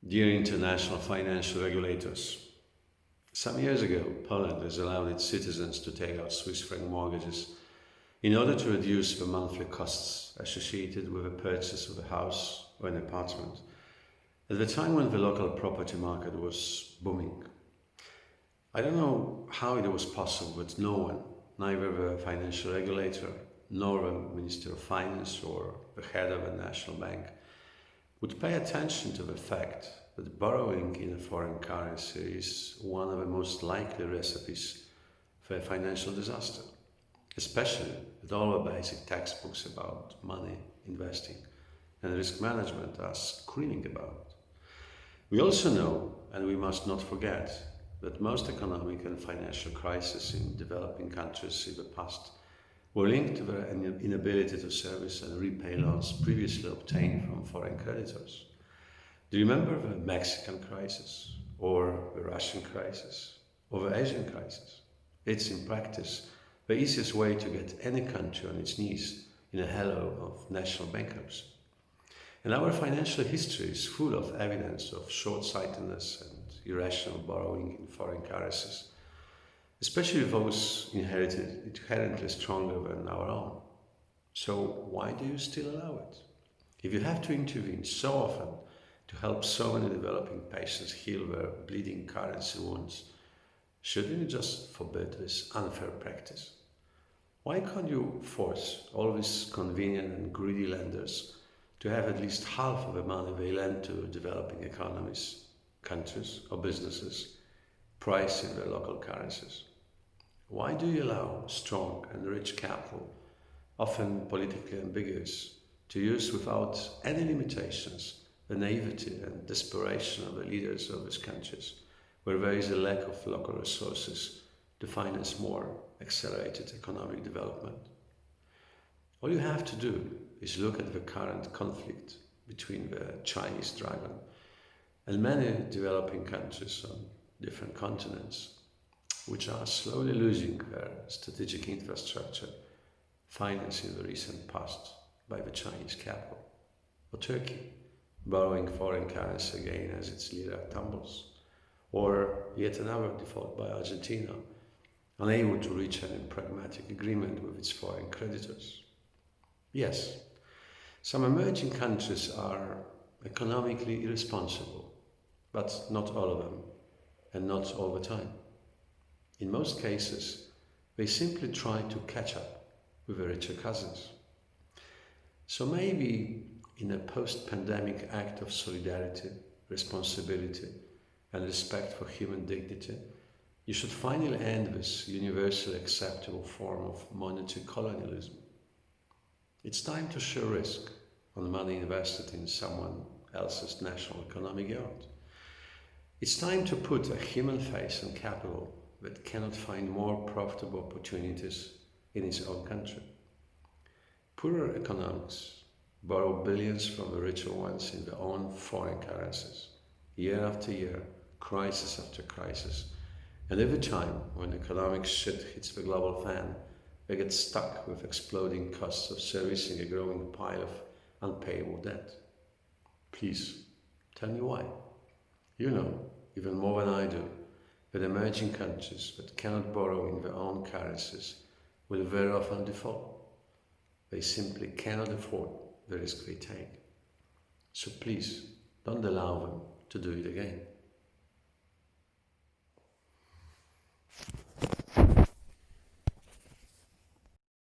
Dear international financial regulators, some years ago, Poland has allowed its citizens to take out Swiss franc mortgages in order to reduce the monthly costs associated with the purchase of a house or an apartment at the time when the local property market was booming. I don't know how it was possible, but no one, neither the financial regulator nor the Minister of Finance or the head of a national bank, would pay attention to the fact that borrowing in a foreign currency is one of the most likely recipes for a financial disaster, especially with all the basic textbooks about money, investing, and risk management are screaming about. We also know, and we must not forget, that most economic and financial crises in developing countries in the past were linked to their inability to service and repay loans previously obtained from foreign creditors. Do you remember the Mexican crisis, or the Russian crisis, or the Asian crisis? It's in practice the easiest way to get any country on its knees in a halo of national bankruptcy. And our financial history is full of evidence of short-sightedness and irrational borrowing in foreign currencies, especially those inherently stronger than our own. So why do you still allow it? If you have to intervene so often to help so many developing patients heal their bleeding currency wounds, shouldn't you just forbid this unfair practice? Why can't you force all these convenient and greedy lenders to have at least half of the money they lend to developing economies, countries or businesses priced in their local currencies? Why do you allow strong and rich capital, often politically ambiguous, to use without any limitations the naivety and desperation of the leaders of these countries, where there is a lack of local resources to finance more accelerated economic development? All you have to do is look at the current conflict between the Chinese dragon and many developing countries on different continents, which are slowly losing their strategic infrastructure financed in the recent past by the Chinese capital, or Turkey, borrowing foreign currency again as its lira tumbles, or yet another default by Argentina, unable to reach an pragmatic agreement with its foreign creditors. Yes, some emerging countries are economically irresponsible, but not all of them, and not all the time. In most cases, they simply try to catch up with their richer cousins. So maybe in a post-pandemic act of solidarity, responsibility, and respect for human dignity, you should finally end this universally acceptable form of monetary colonialism. It's time to share risk on money invested in someone else's national economic yard. It's time to put a human face on capital that cannot find more profitable opportunities in its own country. Poorer economics borrow billions from the richer ones in their own foreign currencies, year after year, crisis after crisis, and every time when economic shit hits the global fan, they get stuck with exploding costs of servicing a growing pile of unpayable debt. Please, tell me why. You know, even more than I do, that emerging countries that cannot borrow in their own currencies will very often default. They simply cannot afford the risk they take. So please, don't allow them to do it again.